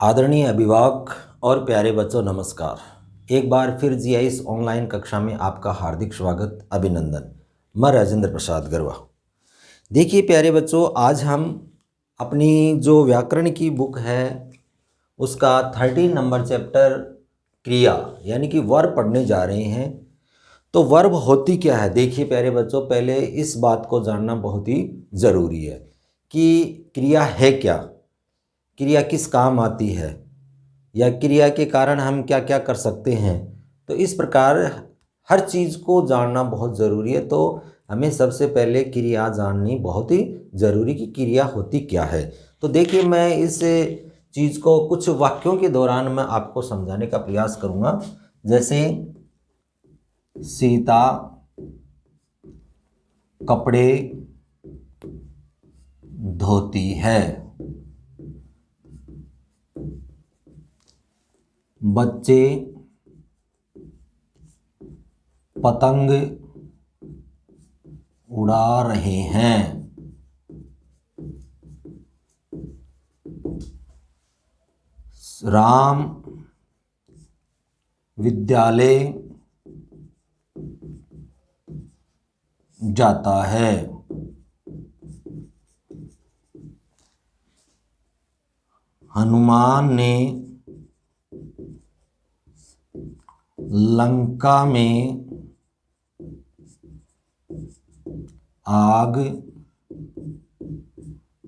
आदरणीय अभिभावक और प्यारे बच्चों, नमस्कार। एक बार फिर जीआईएस ऑनलाइन कक्षा में आपका हार्दिक स्वागत, अभिनंदन। मैं राजेंद्र प्रसाद गरवा। देखिए प्यारे बच्चों, आज हम अपनी जो व्याकरण की बुक है उसका 13 नंबर चैप्टर क्रिया यानी कि वर्ब पढ़ने जा रहे हैं। तो वर्ब होती क्या है? देखिए प्यारे बच्चों, पहले इस बात को जानना बहुत ही ज़रूरी है कि क्रिया है क्या, क्रिया किस काम आती है, या क्रिया के कारण हम क्या क्या कर सकते हैं। तो इस प्रकार हर चीज़ को जानना बहुत ज़रूरी है। तो हमें सबसे पहले क्रिया जाननी बहुत ही ज़रूरी कि क्रिया होती क्या है। तो देखिए, मैं इस चीज़ को कुछ वाक्यों के दौरान मैं आपको समझाने का प्रयास करूँगा। जैसे सीता कपड़े धोती है, बच्चे पतंग उड़ा रहे हैं, राम विद्यालय जाता है, हनुमान ने लंका में आग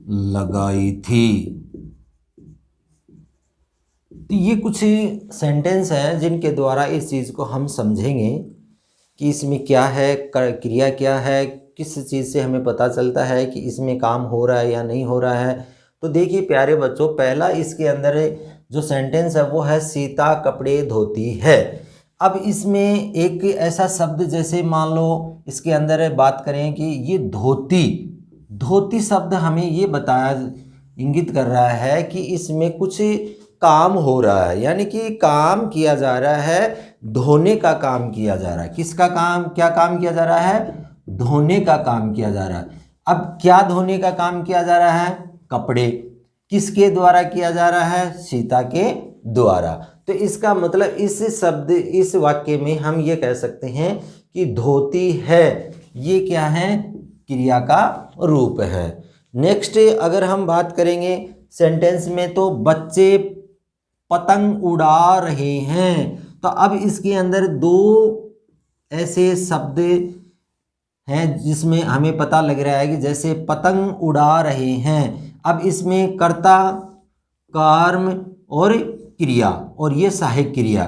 लगाई थी। तो ये कुछ सेंटेंस हैं जिनके द्वारा इस चीज़ को हम समझेंगे कि इसमें क्या है, क्रिया क्या है, किस चीज़ से हमें पता चलता है कि इसमें काम हो रहा है या नहीं हो रहा है। तो देखिए प्यारे बच्चों, पहला इसके अंदर जो सेंटेंस है वो है सीता कपड़े धोती है। अब इसमें एक ऐसा शब्द, जैसे मान लो इसके अंदर बात करें कि ये धोती, धोती शब्द हमें ये बताया, इंगित कर रहा है कि इसमें कुछ काम हो रहा है, यानी कि काम किया जा रहा है, धोने का काम किया जा रहा है। किसका काम, क्या काम किया जा रहा है? धोने का काम किया जा रहा है। अब क्या धोने का काम किया जा रहा है? कपड़े। किसके द्वारा किया जा रहा है? सीता के द्वारा। तो इसका मतलब इस शब्द, इस वाक्य में हम ये कह सकते हैं कि धोती है, ये क्या है? क्रिया का रूप है। नेक्स्ट अगर हम बात करेंगे सेंटेंस में, तो बच्चे पतंग उड़ा रहे हैं। तो अब इसके अंदर दो ऐसे शब्द हैं जिसमें हमें पता लग रहा है कि जैसे पतंग उड़ा रहे हैं। अब इसमें कर्ता, कर्म और क्रिया, और ये सहायक क्रिया।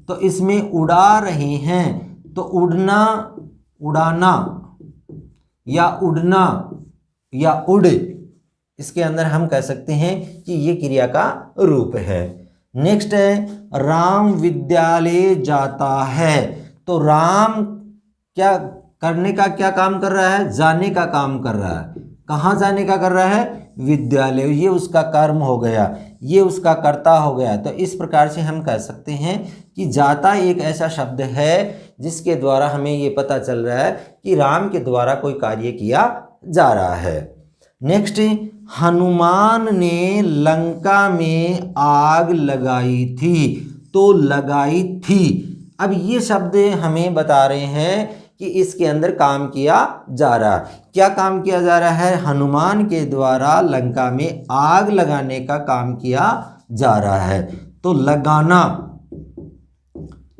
तो इसमें उड़ा रहे हैं, तो उड़ना, उड़ाना या उड़ना या उड़, इसके अंदर हम कह सकते हैं कि ये क्रिया का रूप है। नेक्स्ट है राम विद्यालय जाता है। तो राम क्या करने का, क्या काम कर रहा है? जाने का काम कर रहा है। कहाँ जाने का कर रहा है? विद्यालय। ये उसका कर्म हो गया, ये उसका कर्ता हो गया। तो इस प्रकार से हम कह सकते हैं कि जाता एक ऐसा शब्द है जिसके द्वारा हमें ये पता चल रहा है कि राम के द्वारा कोई कार्य किया जा रहा है। नेक्स्ट, हनुमान ने लंका में आग लगाई थी। तो लगाई थी, अब ये शब्द हमें बता रहे हैं कि इसके अंदर काम किया जा रहा है। क्या काम किया जा रहा है? हनुमान के द्वारा लंका में आग लगाने का काम किया जा रहा है। तो लगाना,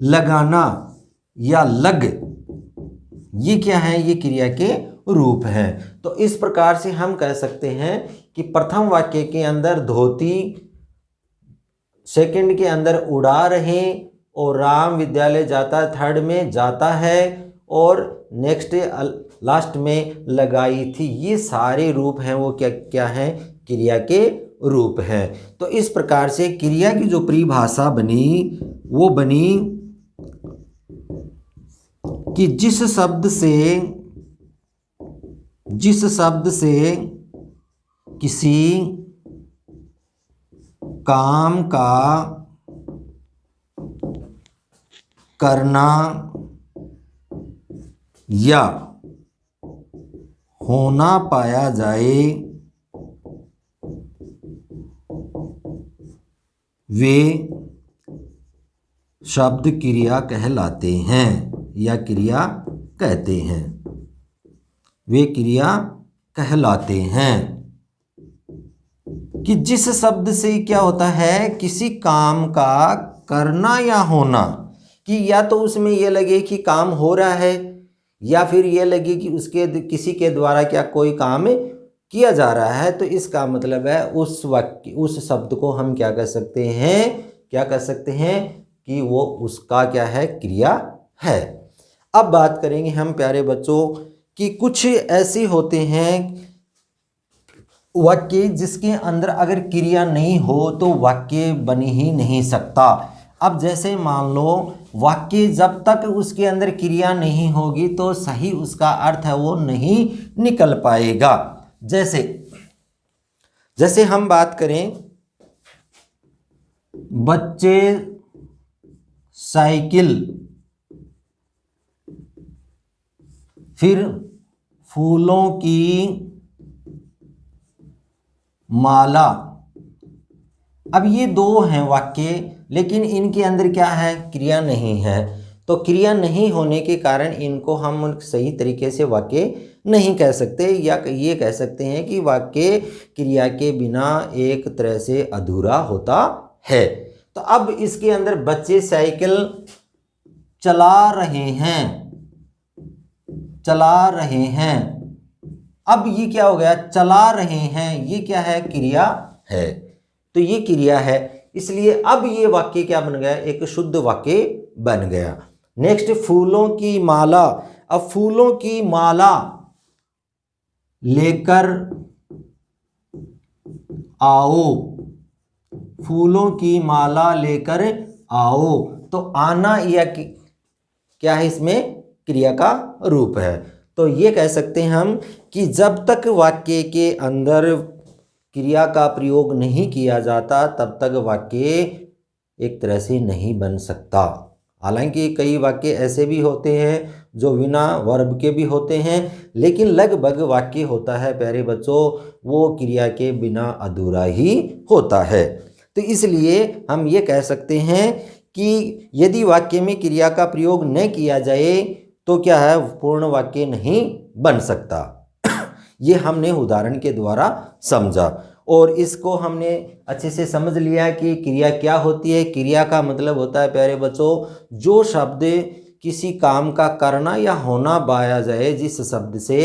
लगाना या लग, ये क्या है? ये क्रिया के रूप है। तो इस प्रकार से हम कह सकते हैं कि प्रथम वाक्य के अंदर धोती, सेकंड के अंदर उड़ा रहे, और राम विद्यालय जाता है, थर्ड में जाता है, और नेक्स्ट लास्ट में लगाई थी। ये सारे रूप हैं वो क्या क्या हैं? क्रिया के रूप हैं। तो इस प्रकार से क्रिया की जो परिभाषा बनी वो बनी कि जिस शब्द से किसी काम का करना या होना पाया जाए वे शब्द क्रिया कहलाते हैं या क्रिया कहते हैं। वे क्रिया कहलाते हैं कि जिस शब्द से क्या होता है, किसी काम का करना या होना, कि या तो उसमें यह लगे कि काम हो रहा है या फिर यह लगे कि उसके किसी के द्वारा क्या कोई काम किया जा रहा है, तो इसका मतलब है उस वाक्य उस शब्द को हम क्या कह सकते हैं, क्या कह सकते हैं कि वो उसका क्या है, क्रिया है। अब बात करेंगे हम प्यारे बच्चों कि कुछ ऐसे होते हैं वाक्य जिसके अंदर अगर क्रिया नहीं हो तो वाक्य बन ही नहीं सकता। अब जैसे मान लो वाक्य जब तक उसके अंदर क्रिया नहीं होगी तो सही उसका अर्थ है वो नहीं निकल पाएगा। जैसे हम बात करें, बच्चे साइकिल, फिर फूलों की माला। अब ये दो हैं वाक्य, लेकिन इनके अंदर क्या है, क्रिया नहीं है। तो क्रिया नहीं होने के कारण इनको हम सही तरीके से वाक्य नहीं कह सकते, या ये कह सकते हैं कि वाक्य क्रिया के बिना एक तरह से अधूरा होता है। तो अब इसके अंदर बच्चे साइकिल चला रहे हैं, चला रहे हैं। अब ये क्या हो गया, चला रहे हैं, ये क्या है, क्रिया है। तो ये क्रिया है, इसलिए अब ये वाक्य क्या बन गया, एक शुद्ध वाक्य बन गया। नेक्स्ट, फूलों की माला। अब फूलों की माला लेकर आओ, फूलों की माला लेकर आओ। तो आना या क्या है, इसमें क्रिया का रूप है। तो ये कह सकते हैं हम कि जब तक वाक्य के अंदर क्रिया का प्रयोग नहीं किया जाता तब तक वाक्य एक तरह से नहीं बन सकता। हालांकि कई वाक्य ऐसे भी होते हैं जो बिना वर्ब के भी होते हैं, लेकिन लगभग वाक्य होता है प्यारे बच्चों वो क्रिया के बिना अधूरा ही होता है। तो इसलिए हम ये कह सकते हैं कि यदि वाक्य में क्रिया का प्रयोग न किया जाए तो क्या है, पूर्ण वाक्य नहीं बन सकता। ये हमने उदाहरण के द्वारा समझा और इसको हमने अच्छे से समझ लिया कि क्रिया क्या होती है। क्रिया का मतलब होता है प्यारे बच्चों जो शब्द किसी काम का करना या होना पाया जाए, जिस शब्द से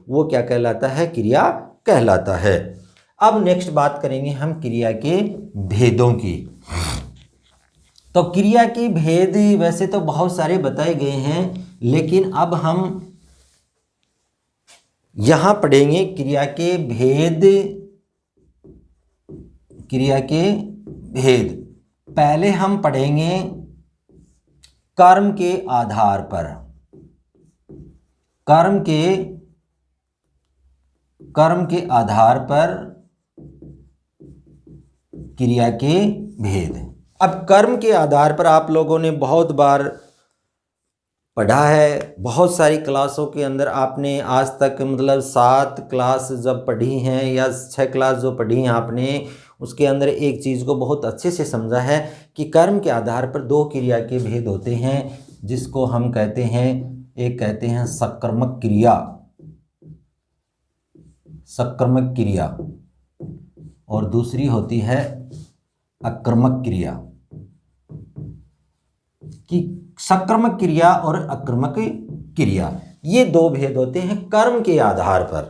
वो क्या कहलाता है, क्रिया कहलाता है। अब नेक्स्ट बात करेंगे हम क्रिया के भेदों की। तो क्रिया के भेद वैसे तो बहुत सारे बताए गए हैं, लेकिन अब हम यहां पढ़ेंगे क्रिया के भेद। क्रिया के भेद पहले हम पढ़ेंगे कर्म के आधार पर। कर्म के आधार पर क्रिया के भेद। अब कर्म के आधार पर आप लोगों ने बहुत बार पढ़ा है, बहुत सारी क्लासों के अंदर आपने आज तक मतलब 7 क्लास जब पढ़ी हैं या 6 क्लास जो पढ़ी हैं आपने, उसके अंदर एक चीज़ को बहुत अच्छे से समझा है कि कर्म के आधार पर 2 क्रिया के भेद होते हैं, जिसको हम कहते हैं, एक कहते हैं सकर्मक क्रिया, सकर्मक क्रिया, और दूसरी होती है अकर्मक क्रिया। कि सकर्मक क्रिया और अकर्मक क्रिया ये 2 भेद होते हैं कर्म के आधार पर।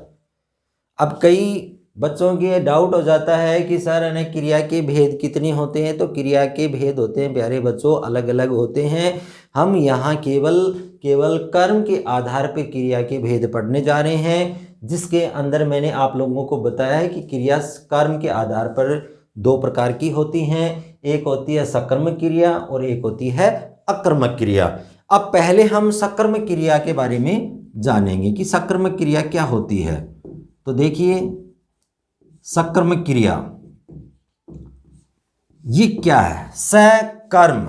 अब कई बच्चों के डाउट हो जाता है कि सर अने क्रिया के भेद कितने होते हैं। तो क्रिया के भेद होते हैं प्यारे बच्चों अलग अलग होते हैं। हम यहाँ केवल कर्म के आधार पर क्रिया के भेद पढ़ने जा रहे हैं, जिसके अंदर मैंने आप लोगों को बताया है कि क्रिया कर्म के आधार पर 2 प्रकार की होती हैं, एक होती है सकर्मक क्रिया और एक होती है अकर्मक क्रिया। अब पहले हम सकर्मक क्रिया के बारे में जानेंगे कि सकर्मक क्रिया क्या होती है। तो देखिए सकर्मक क्रिया ये क्या है, सकर्म,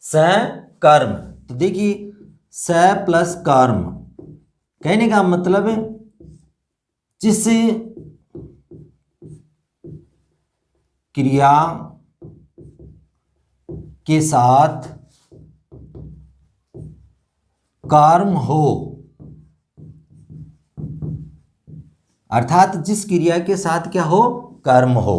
सकर्म। तो देखिए स प्लस कर्म कहने का मतलब है जिस क्रिया के साथ कर्म हो, अर्थात जिस क्रिया के साथ क्या हो, कर्म हो,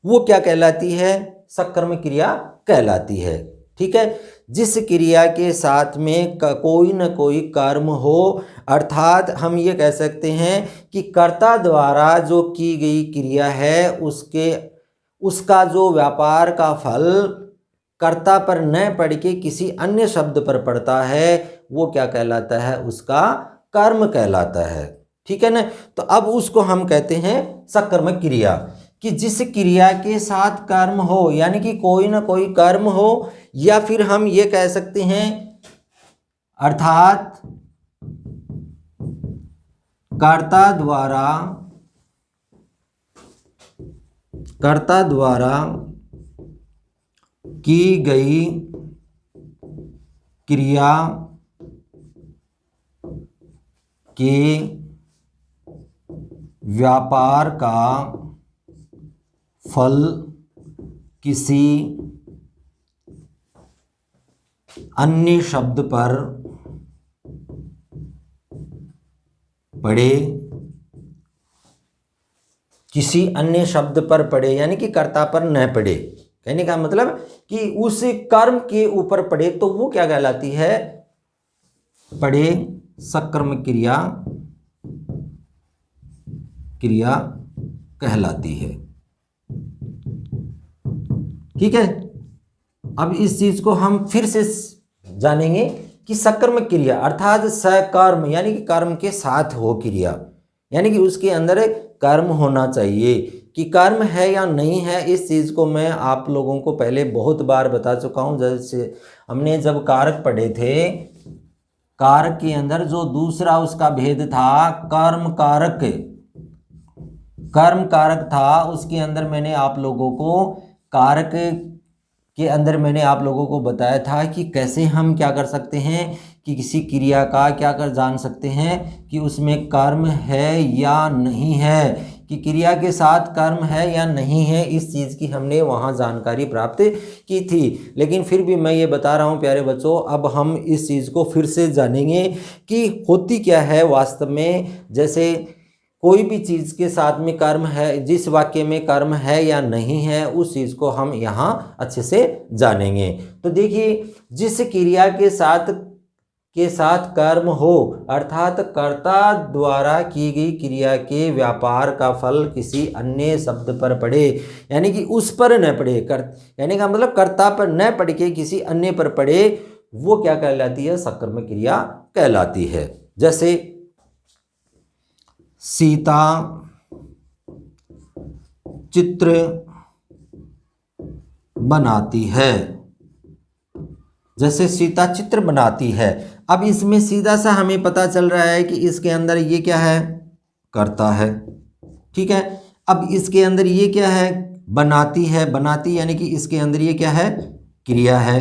वो क्या कहलाती है, सकर्म क्रिया कहलाती है। ठीक है, जिस क्रिया के साथ में कोई न कोई कर्म हो, अर्थात हम ये कह सकते हैं कि कर्ता द्वारा जो की गई क्रिया है उसका जो व्यापार का फल कर्ता पर न पड़ के किसी अन्य शब्द पर पड़ता है, वो क्या कहलाता है, उसका कर्म कहलाता है। ठीक है ना। तो अब उसको हम कहते हैं सकर्म क्रिया, कि जिस क्रिया के साथ कर्म हो, यानी कि कोई ना कोई कर्म हो, या फिर हम ये कह सकते हैं अर्थात कर्ता द्वारा की गई क्रिया के व्यापार का फल किसी अन्य शब्द पर पड़े, किसी अन्य शब्द पर पड़े, यानी कि कर्ता पर न पड़े, कहने का मतलब कि उस कर्म के ऊपर पड़े, तो वो क्या कहलाती है, पड़े सकर्म क्रिया कहलाती है। ठीक है, अब इस चीज को हम फिर से जानेंगे कि सकर्म क्रिया अर्थात सकर्म, यानी कि कर्म के साथ हो क्रिया, यानी कि उसके अंदर कर्म होना चाहिए, कि कर्म है या नहीं है, इस चीज़ को मैं आप लोगों को पहले बहुत बार बता चुका हूँ। जैसे हमने जब कारक पढ़े थे, कारक के अंदर जो दूसरा उसका भेद था कर्म कारक था, उसके अंदर मैंने आप लोगों को कारक के अंदर मैंने आप लोगों को बताया था कि कैसे हम क्या कर सकते हैं, कि किसी क्रिया का क्या कर जान सकते हैं कि उसमें कर्म है या नहीं है, कि क्रिया के साथ कर्म है या नहीं है, इस चीज़ की हमने वहाँ जानकारी प्राप्त की थी। लेकिन फिर भी मैं ये बता रहा हूँ प्यारे बच्चों, अब हम इस चीज़ को फिर से जानेंगे कि होती क्या है वास्तव में। जैसे कोई भी चीज़ के साथ में कर्म है, जिस वाक्य में कर्म है या नहीं है, उस चीज़ को हम यहाँ अच्छे से जानेंगे। तो देखिए, जिस क्रिया के साथ कर्म हो, अर्थात कर्ता द्वारा की गई क्रिया के व्यापार का फल किसी अन्य शब्द पर पड़े, यानी कि उस पर न पड़े, यानी का मतलब कर्ता पर न पड़ के किसी अन्य पर पड़े, वो क्या कहलाती है, सकर्म क्रिया कहलाती है। जैसे सीता चित्र बनाती है, जैसे सीता चित्र बनाती है। अब इसमें सीधा सा हमें पता चल रहा है कि इसके अंदर ये क्या है, कर्ता है। ठीक है, अब इसके अंदर ये क्या है, बनाती है, बनाती यानी कि इसके अंदर ये क्या है, क्रिया है।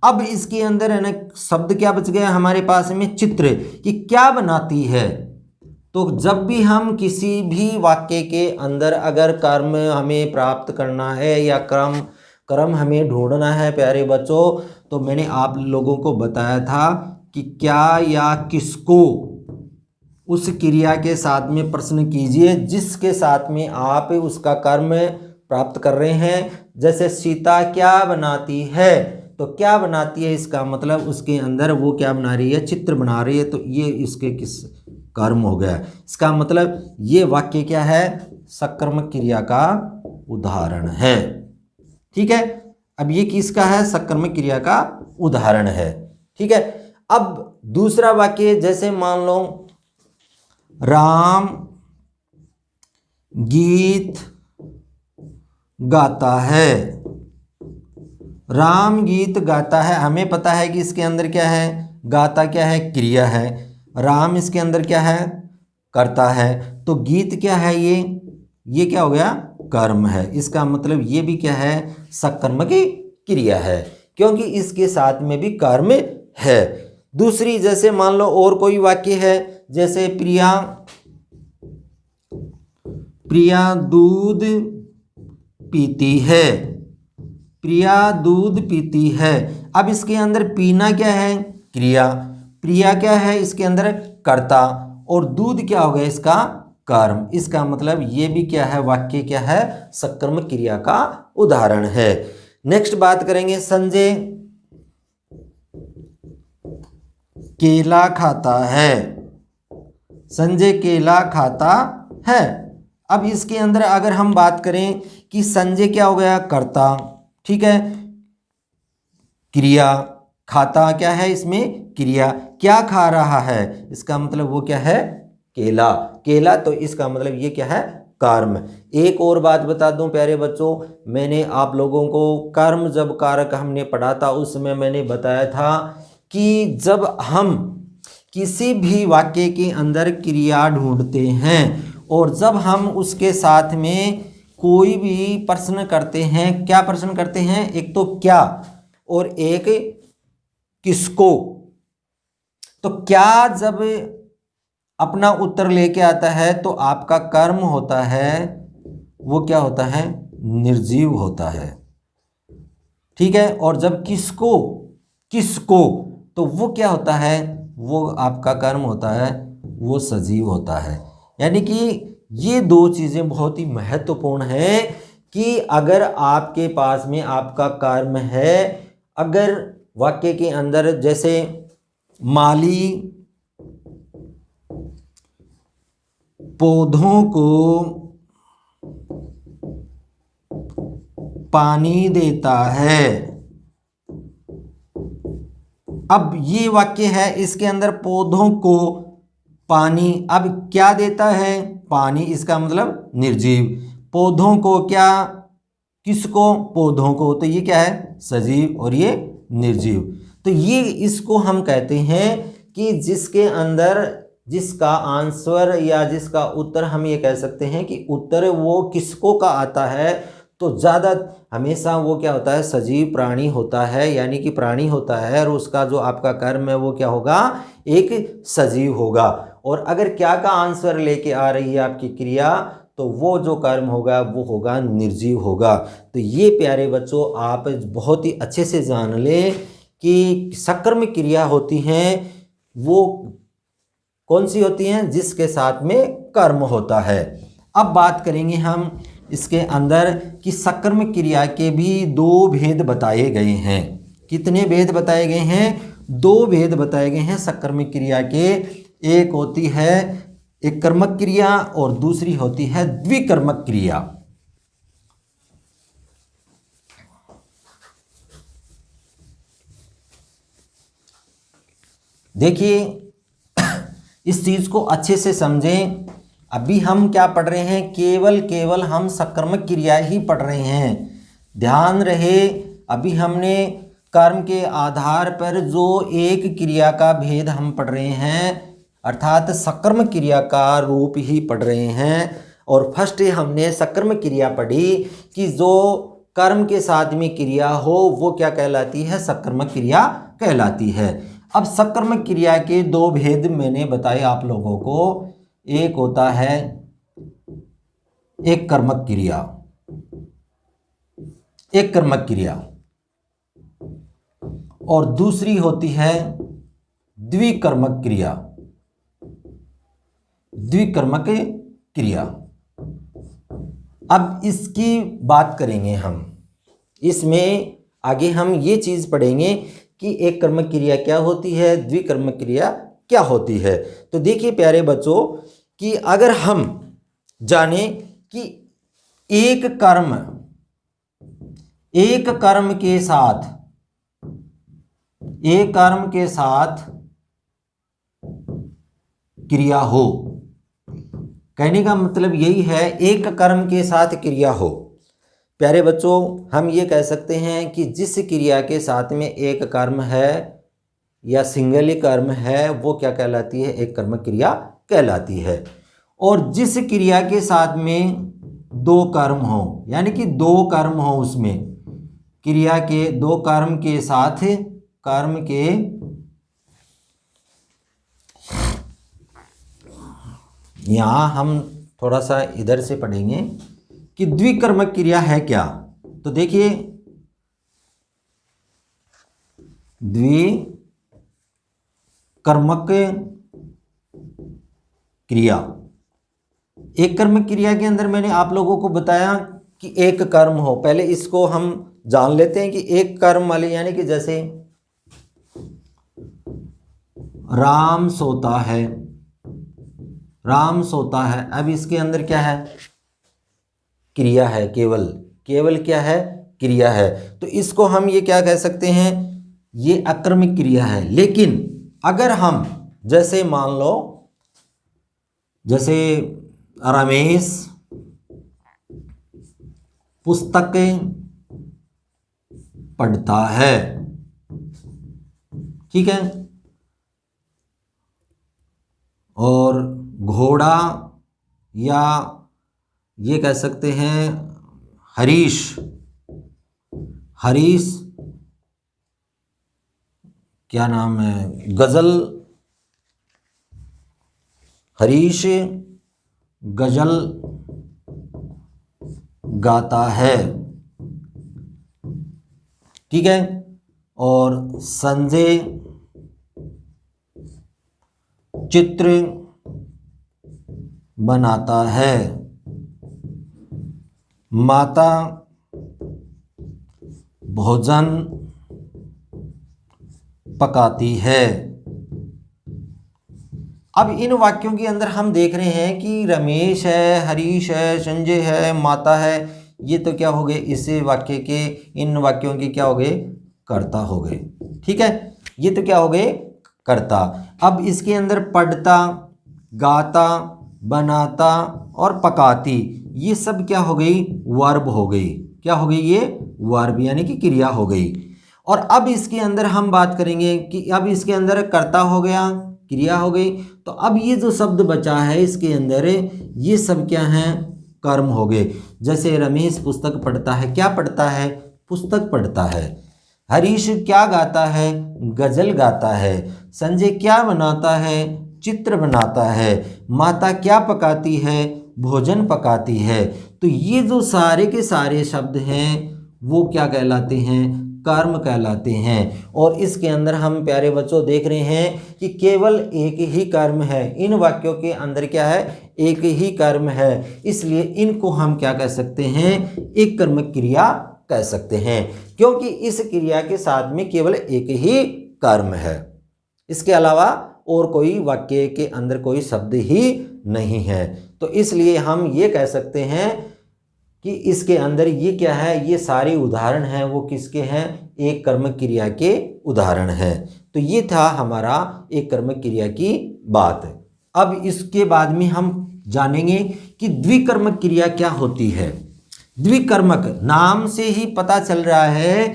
अब इसके अंदर है ना शब्द क्या बच गया हमारे पास में, चित्र, कि क्या बनाती है। तो जब भी हम किसी भी वाक्य के अंदर अगर कर्म हमें प्राप्त करना है या कर्म हमें ढूंढना है प्यारे बच्चों, तो मैंने आप लोगों को बताया था कि क्या या किसको उस क्रिया के साथ में प्रश्न कीजिए जिसके साथ में आप उसका कर्म प्राप्त कर रहे हैं। जैसे सीता क्या बनाती है, तो क्या बनाती है इसका मतलब उसके अंदर वो क्या बना रही है, चित्र बना रही है, तो ये इसके किस कर्म हो गया। इसका मतलब ये वाक्य क्या है, सकर्म क्रिया का उदाहरण है। ठीक है, अब ये किसका है, सकर्म क्रिया का उदाहरण है। ठीक है, अब दूसरा वाक्य, जैसे मान लो राम गीत गाता है, राम गीत गाता है, हमें पता है कि इसके अंदर क्या है, गाता क्या है, क्रिया है, राम इसके अंदर क्या है, करता है, तो गीत क्या है, ये क्या हो गया, कर्म है। इसका मतलब ये भी क्या है, सकर्म की क्रिया है, क्योंकि इसके साथ में भी कर्म है। दूसरी, जैसे मान लो और कोई वाक्य है, जैसे प्रिया दूध पीती है, प्रिया दूध पीती है। अब इसके अंदर पीना क्या है? क्रिया। प्रिया क्या है? इसके अंदर कर्ता। और दूध क्या हो गया? इसका कर्म। इसका मतलब ये भी क्या है? वाक्य क्या है? सकर्मक क्रिया का उदाहरण है। नेक्स्ट बात करेंगे, संजय केला खाता है। संजय केला खाता है। अब इसके अंदर अगर हम बात करें कि संजय क्या हो गया? कर्ता, ठीक है, क्रिया, खाता क्या है? इसमें क्रिया। क्या खा रहा है? इसका मतलब वो क्या है? केला। केला, तो इसका मतलब ये क्या है? कर्म। एक और बात बता दूं प्यारे बच्चों, मैंने आप लोगों को कर्म जब कारक हमने पढ़ा था उसमें मैंने बताया था कि जब हम किसी भी वाक्य के अंदर क्रिया ढूंढते हैं और जब हम उसके साथ में कोई भी प्रश्न करते हैं, क्या प्रश्न करते हैं? एक तो क्या और एक किसको। तो क्या जब अपना उत्तर लेके आता है तो आपका कर्म होता है, वो क्या होता है? निर्जीव होता है, ठीक है। और जब किसको, किसको, तो वो क्या होता है? वो आपका कर्म होता है, वो सजीव होता है। यानी कि ये दो चीज़ें बहुत ही महत्वपूर्ण है कि अगर आपके पास में आपका कर्म है, अगर वाक्य के अंदर जैसे माली पौधों को पानी देता है। अब ये वाक्य है, इसके अंदर पौधों को पानी, अब क्या देता है? पानी, इसका मतलब निर्जीव। पौधों को क्या? किसको? पौधों को, तो ये क्या है? सजीव और ये निर्जीव। तो ये इसको हम कहते हैं कि जिसके अंदर जिसका आंसर या जिसका उत्तर हम ये कह सकते हैं कि उत्तर वो किसको का आता है, तो ज़्यादा हमेशा वो क्या होता है? सजीव प्राणी होता है, यानी कि प्राणी होता है और उसका जो आपका कर्म है वो क्या होगा? एक सजीव होगा। और अगर क्या का आंसर लेके आ रही है आपकी क्रिया, तो वो जो कर्म होगा वो होगा निर्जीव होगा। तो ये प्यारे बच्चों आप बहुत ही अच्छे से जान लें कि सकर्म क्रिया होती हैं वो कौन सी होती हैं? जिसके साथ में कर्म होता है। अब बात करेंगे हम इसके अंदर कि सकर्म क्रिया के भी दो भेद बताए गए हैं। कितने भेद बताए गए हैं? दो भेद बताए गए हैं सकर्म क्रिया के। एक होती है एक कर्मक क्रिया और दूसरी होती है द्विकर्मक क्रिया। देखिए इस चीज को अच्छे से समझें। अभी हम क्या पढ़ रहे हैं? केवल हम सकर्मक क्रिया ही पढ़ रहे हैं। ध्यान रहे, अभी हमने कर्म के आधार पर जो एक क्रिया का भेद हम पढ़ रहे हैं, अर्थात सकर्म क्रिया का रूप ही पढ़ रहे हैं। और फर्स्ट हमने सकर्म क्रिया पढ़ी कि जो कर्म के साथ में क्रिया हो वो क्या कहलाती है? सकर्मक क्रिया कहलाती है। अब सकर्मक क्रिया के दो भेद मैंने बताए आप लोगों को। एक होता है एक कर्मक क्रिया, एक कर्मक क्रिया, और दूसरी होती है द्विकर्मक क्रिया, द्विकर्मक क्रिया। अब इसकी बात करेंगे हम। इसमें आगे हम ये चीज पढ़ेंगे कि एक कर्मक क्रिया क्या होती है, द्विकर्मक क्रिया क्या होती है। तो देखिए प्यारे बच्चों कि अगर हम जाने कि एक कर्म के साथ क्रिया हो, कहने का मतलब यही है एक कर्म के साथ क्रिया हो। प्यारे बच्चों हम ये कह सकते हैं कि जिस क्रिया के साथ में एक कर्म है या सिंगल कर्म है वो क्या कहलाती है? एक कर्मक क्रिया कहलाती है। और जिस क्रिया के साथ में दो कर्म हो, यानी कि दो कर्म हो, उसमें क्रिया के दो कर्म के साथ कर्म के यहाँ हम थोड़ा सा इधर से पढ़ेंगे कि द्विकर्मक क्रिया है क्या। तो देखिए द्विकर्मक क्रिया। एक कर्मक क्रिया के अंदर मैंने आप लोगों को बताया कि एक कर्म हो। पहले इसको हम जान लेते हैं कि एक कर्म वाले, यानी कि जैसे राम सोता है, राम सोता है। अब इसके अंदर क्या है? क्रिया है, केवल केवल क्या है? क्रिया है। तो इसको हम ये क्या कह सकते हैं? ये अकर्मक क्रिया है। लेकिन अगर हम जैसे मान लो, जैसे रमेश पुस्तक पढ़ता है, ठीक है, और घोड़ा, या ये कह सकते हैं हरीश, हरीश क्या नाम है, गजल, हरीश गजल गाता है, ठीक है, और संजय चित्र बनाता है, माता भोजन पकाती है। अब इन वाक्यों के अंदर हम देख रहे हैं कि रमेश है, हरीश है, संजय है, माता है, ये तो क्या हो गए? इस वाक्य के, इन वाक्यों के क्या हो गए? कर्ता हो गए, ठीक है। ये तो क्या हो गए? कर्ता। अब इसके अंदर पढ़ता, गाता, बनाता और पकाती, ये सब क्या हो गई? वर्ब हो गई। क्या हो गई? ये वर्ब यानी कि क्रिया हो गई। और अब इसके अंदर हम बात करेंगे कि अब इसके अंदर कर्ता हो गया, क्रिया हो गई, तो अब ये जो शब्द बचा है इसके अंदर, ये सब क्या हैं? कर्म हो गए। जैसे रमेश पुस्तक पढ़ता है, क्या पढ़ता है? पुस्तक पढ़ता है। हरीश क्या गाता है? गजल गाता है। संजय क्या बनाता है? चित्र बनाता है। माता क्या पकाती है? भोजन पकाती है। तो ये जो सारे के सारे शब्द हैं वो क्या कहलाते हैं? कर्म कहलाते हैं। और इसके अंदर हम प्यारे बच्चों देख रहे हैं कि केवल एक ही कर्म है। इन वाक्यों के अंदर क्या है? एक ही कर्म है। इसलिए इनको हम क्या कह सकते हैं? एक कर्मक क्रिया कह सकते हैं, क्योंकि इस क्रिया के साथ में केवल एक ही कर्म है, इसके अलावा और कोई वाक्य के अंदर कोई शब्द ही नहीं है। तो इसलिए हम ये कह सकते हैं कि इसके अंदर ये क्या है? ये सारे उदाहरण हैं वो किसके हैं? एक कर्मक क्रिया के उदाहरण हैं। तो ये था हमारा एक कर्मक क्रिया की बात। अब इसके बाद में हम जानेंगे कि द्विकर्मक क्रिया क्या होती है। द्विकर्मक नाम से ही पता चल रहा है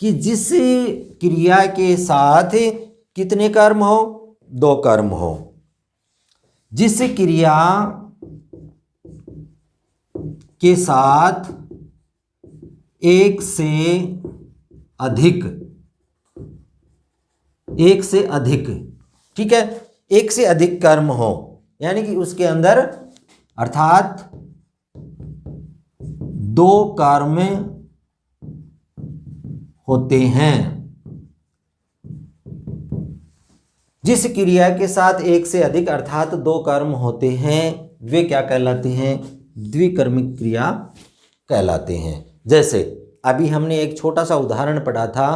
कि जिस क्रिया के साथ कितने कर्म हो? दो कर्म हो। जिस क्रिया के साथ एक से अधिक, ठीक है, एक से अधिक कर्म हो, यानी कि उसके अंदर अर्थात दो कर्म होते हैं। जिस क्रिया के साथ एक से अधिक अर्थात दो कर्म होते हैं वे क्या कहलाते हैं? द्विकर्मक क्रिया कहलाते हैं। जैसे अभी हमने एक छोटा सा उदाहरण पढ़ा था,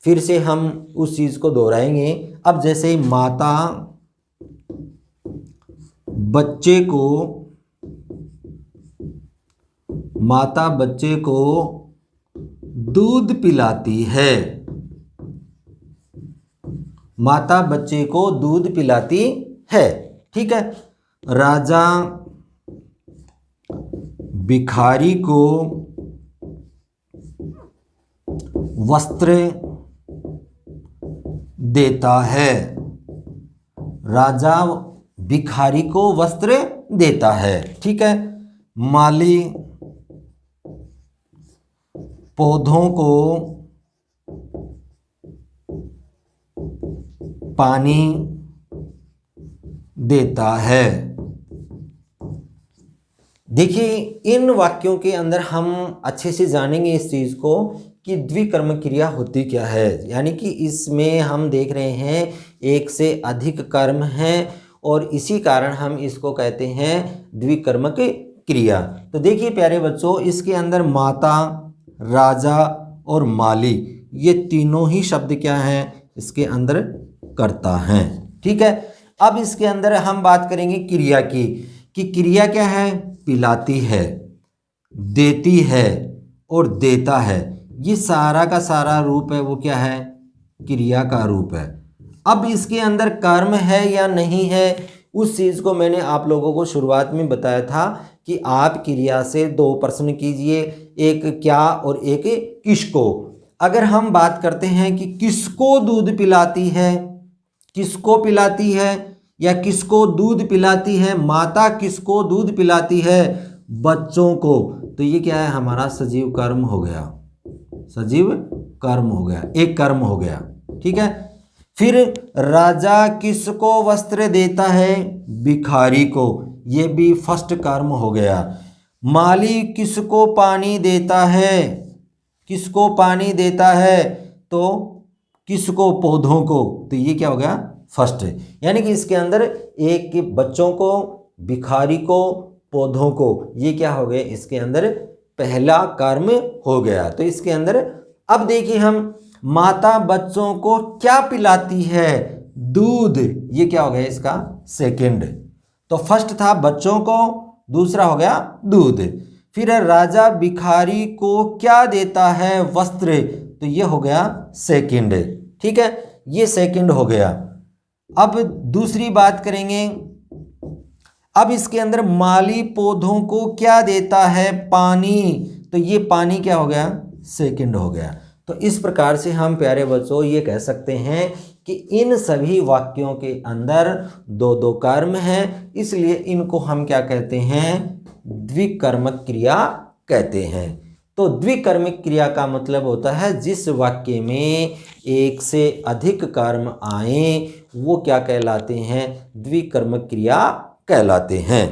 फिर से हम उस चीज को दोहराएंगे। अब जैसे माता बच्चे को दूध पिलाती है। माता बच्चे को दूध पिलाती है, ठीक है। राजा भिखारी को वस्त्र देता है। राजा भिखारी को वस्त्र देता है, ठीक है। माली पौधों को पानी देता है। देखिए इन वाक्यों के अंदर हम अच्छे से जानेंगे इस चीज़ को कि द्विकर्म क्रिया होती क्या है। यानी कि इसमें हम देख रहे हैं एक से अधिक कर्म हैं और इसी कारण हम इसको कहते हैं द्विकर्मक क्रिया। तो देखिए प्यारे बच्चों, इसके अंदर माता, राजा और माली ये तीनों ही शब्द क्या हैं, इसके अंदर कर्ता हैं। ठीक है, अब इसके अंदर हम बात करेंगे क्रिया की कि क्रिया क्या है, पिलाती है, देती है और देता है। ये सारा का सारा रूप है वो क्या है, क्रिया का रूप है। अब इसके अंदर कर्म है या नहीं है, उस चीज़ को मैंने आप लोगों को शुरुआत में बताया था कि आप क्रिया से दो प्रश्न कीजिए, एक क्या और एक किसको। अगर हम बात करते हैं कि किसको दूध पिलाती है, किसको पिलाती है या किसको दूध पिलाती है, माता किसको दूध पिलाती है, बच्चों को, तो ये क्या है, हमारा सजीव कर्म हो गया, सजीव कर्म हो गया, एक कर्म हो गया। ठीक है, फिर राजा किसको वस्त्र देता है, भिखारी को, ये भी फर्स्ट कर्म हो गया। माली किसको पानी देता है, किसको पानी देता है, तो किसको, पौधों को, तो ये क्या हो गया, फर्स्ट। यानी कि इसके अंदर एक के बच्चों को, भिखारी को, पौधों को, ये क्या हो गए, इसके अंदर पहला कर्म हो गया। तो इसके अंदर अब देखिए हम, माता बच्चों को क्या पिलाती है, दूध, ये क्या हो गया इसका सेकंड। तो फर्स्ट था बच्चों को, दूसरा हो गया दूध। फिर राजा भिखारी को क्या देता है, वस्त्र, तो ये हो गया सेकंड। ठीक है, ये सेकंड हो गया। अब दूसरी बात करेंगे, अब इसके अंदर माली पौधों को क्या देता है, पानी, तो ये पानी क्या हो गया, सेकंड हो गया। तो इस प्रकार से हम प्यारे बच्चों ये कह सकते हैं कि इन सभी वाक्यों के अंदर दो दो कर्म हैं, इसलिए इनको हम क्या कहते हैं, द्विकर्मक क्रिया कहते हैं। तो द्विकर्मक क्रिया का मतलब होता है जिस वाक्य में एक से अधिक कर्म आए वो क्या कहलाते हैं, द्विकर्मक क्रिया कहलाते हैं।